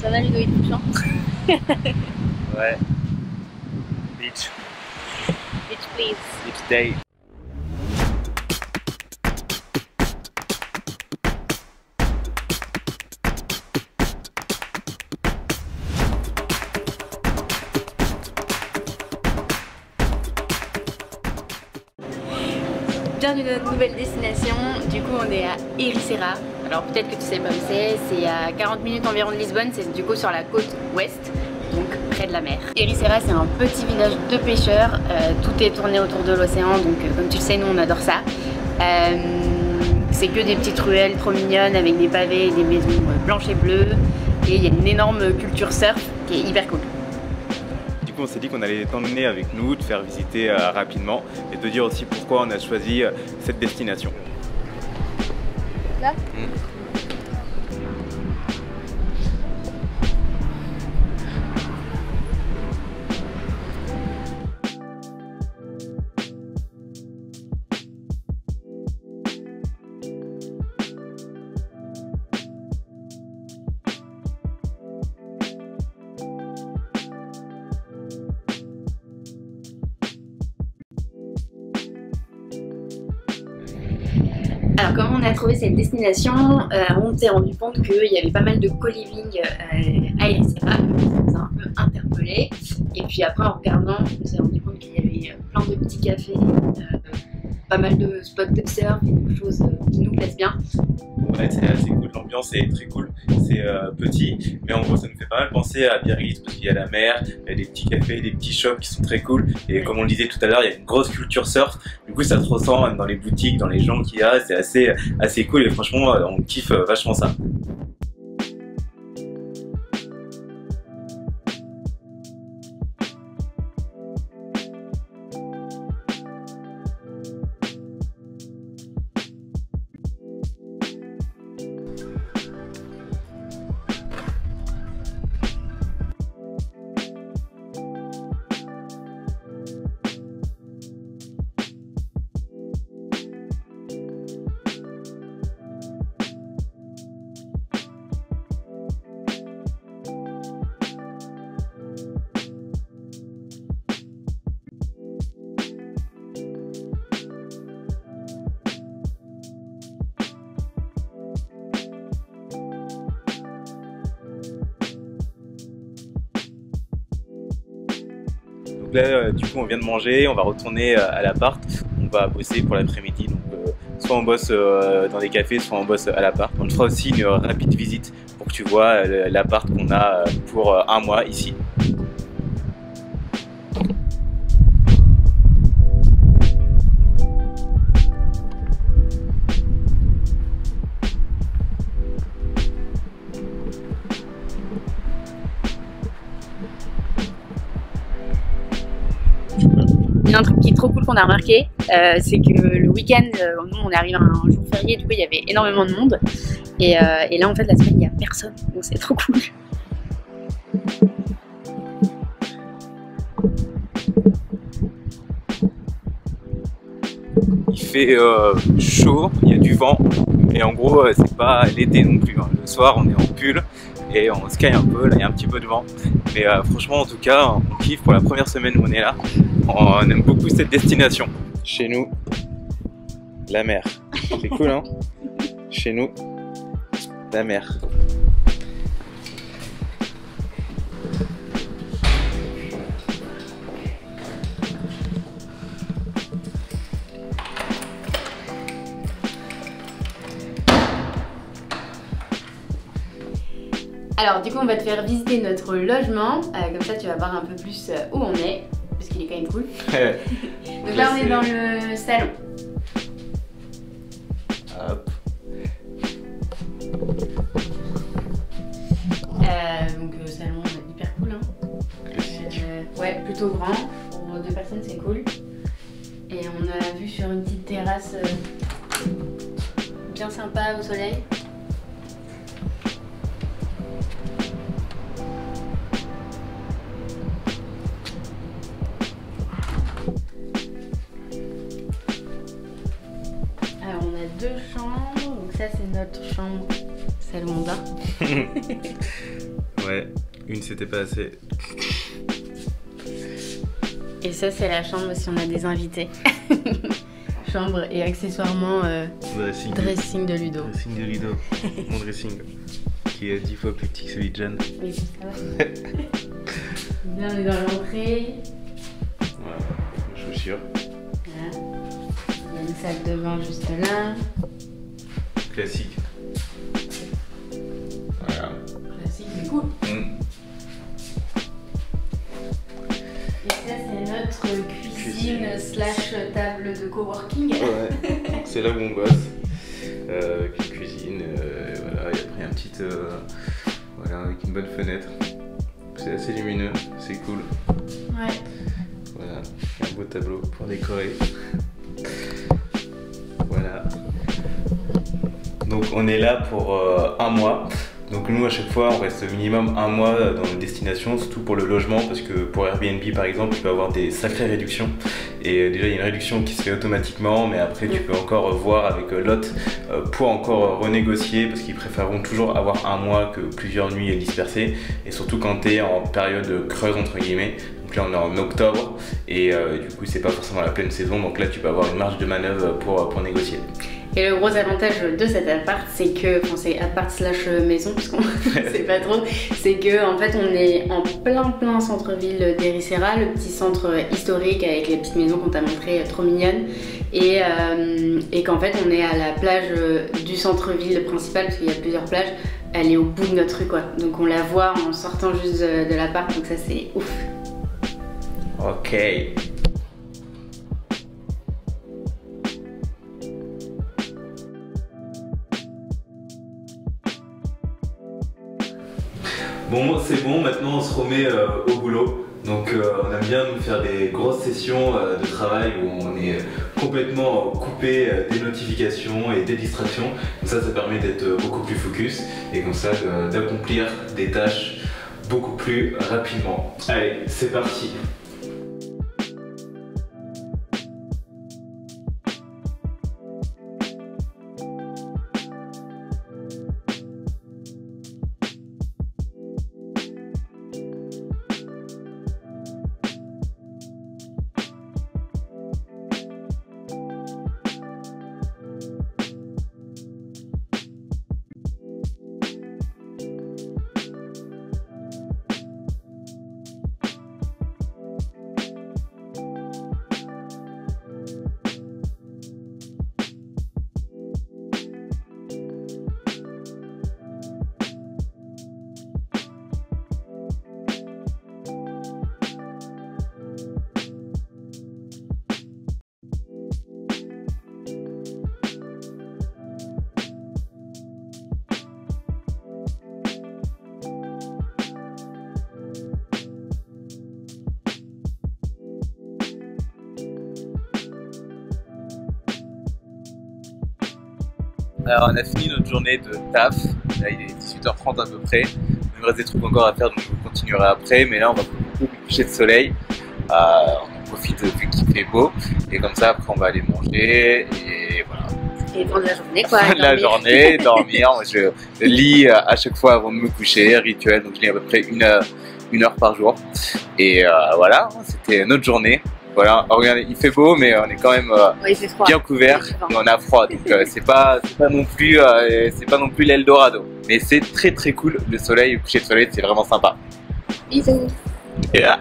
Ça va Ludo, il est touchant. Ouais. Beach. Bitch please. Beach day. Bienvenue dans notre nouvelle destination. Du coup on est à Ericeira. Alors peut-être que tu sais pas où c'est à 40 minutes environ de Lisbonne, c'est du coup sur la côte ouest, donc près de la mer. Ericeira c'est un petit village de pêcheurs, tout est tourné autour de l'océan, donc comme tu le sais nous on adore ça. C'est que des petites ruelles trop mignonnes avec des pavés et des maisons blanches et bleues, et il y a une énorme culture surf qui est hyper cool. Du coup on s'est dit qu'on allait t'emmener avec nous, te faire visiter rapidement et te dire aussi pourquoi on a choisi cette destination. Là Alors comment on a trouvé cette destination, on s'est rendu compte qu'il y avait pas mal de co-living à Ericeira, ça nous a un peu interpellé. Et puis après en regardant, on s'est rendu compte qu'il y avait plein de petits cafés, pas mal de spots de surf et de choses qui nous plaisent bien. Ouais, c'est assez cool, l'ambiance est très cool, c'est petit, mais en gros ça nous fait pas mal penser à Biarritz parce qu'il y a la mer, il y a des petits cafés, des petits shops qui sont très cool, et comme on le disait tout à l'heure, il y a une grosse culture surf, du coup ça se ressent dans les boutiques, dans les gens qu'il y a, c'est assez cool et franchement on kiffe vachement ça. Là, du coup, on vient de manger, on va retourner à l'appart, on va bosser pour l'après-midi. Donc, soit on bosse dans des cafés, soit on bosse à l'appart. On te fera aussi une rapide visite pour que tu vois l'appart qu'on a pour un mois ici. Il y a un truc qui est trop cool qu'on a remarqué, c'est que le week-end, nous on est arrivé à un jour férié, du coup il y avait énormément de monde. Et là en fait la semaine il n'y a personne, donc c'est trop cool. Il fait chaud, il y a du vent, mais en gros c'est pas l'été non plus. Hein. Le soir on est en pull et on se caille un peu, là il y a un petit peu de vent. Mais franchement en tout cas on kiffe pour la première semaine où on est là. On aime beaucoup cette destination. Chez nous, la mer. C'est cool hein. Chez nous, la mer. Alors du coup on va te faire visiter notre logement, comme ça tu vas voir un peu plus où on est, parce qu'il est quand même cool. Donc là on est dans le salon. Hop. Donc salon hyper cool hein. Ouais, plutôt grand, pour deux personnes c'est cool. Et on a vu sur une petite terrasse bien sympa au soleil. deux chambres, donc ça c'est notre chambre, salon bain. Ouais, une c'était pas assez. Et ça c'est la chambre si on a des invités. Chambre et accessoirement dressing de Ludo. Dressing de Ludo, mon dressing. Qui est 10 fois plus petit que celui de Jeanne. Oui, ça va. Bien, on est dans l'entrée. Voilà, les chaussures. Voilà. Il y a une salle de bain juste là. Classique. Voilà. Classique du coup. Et ça c'est notre cuisine slash table de coworking. Ouais, c'est là où on bosse. Avec une cuisine, voilà, et après un petit, voilà, avec une bonne fenêtre. C'est assez lumineux, c'est cool. Ouais. Voilà, un beau tableau pour décorer. Voilà. Donc on est là pour un mois. Donc nous à chaque fois on reste minimum un mois dans une destination, surtout pour le logement, parce que pour Airbnb par exemple tu peux avoir des sacrées réductions. Et déjà il y a une réduction qui se fait automatiquement, mais après tu peux encore voir avec l'hôte pour encore renégocier, parce qu'ils préféreront toujours avoir un mois que plusieurs nuits dispersées, et surtout quand tu es en période creuse entre guillemets. Donc là on est en octobre et du coup c'est pas forcément la pleine saison, donc là tu peux avoir une marge de manœuvre pour négocier. Et le gros avantage de cet appart, c'est que, enfin c'est appart slash maison, parce qu'on sait pas trop, c'est que en fait on est en plein centre-ville d'Ericeira, le petit centre historique avec les petites maisons qu'on t'a montré trop mignonnes, et qu'en fait on est à la plage du centre-ville principal, parce qu'il y a plusieurs plages, elle est au bout de notre rue quoi, donc on la voit en sortant juste de l'appart, donc ça c'est ouf. Ok. Bon, c'est bon, maintenant on se remet au boulot. Donc on aime bien nous faire des grosses sessions de travail où on est complètement coupé des notifications et des distractions. Donc ça permet d'être beaucoup plus focus et comme ça d'accomplir des tâches beaucoup plus rapidement. Allez, c'est parti. Alors on a fini notre journée de taf, là il est 18h30 à peu près, il me reste des trucs encore à faire donc je continuerai après, mais là on va beaucoup coucher de soleil, on profite qu'il fait beau et comme ça après on va aller manger et voilà. Et prendre la journée quoi. Prendre la journée, dormir, moi, je lis à chaque fois avant de me coucher, rituel, donc je lis à peu près une heure par jour et voilà, c'était notre journée. Voilà, regardez, il fait beau, mais on est quand même bien couvert, mais on a froid, donc c'est pas non plus l'Eldorado. Mais c'est très cool, le soleil, le coucher de soleil, c'est vraiment sympa. Bisous. Yeah.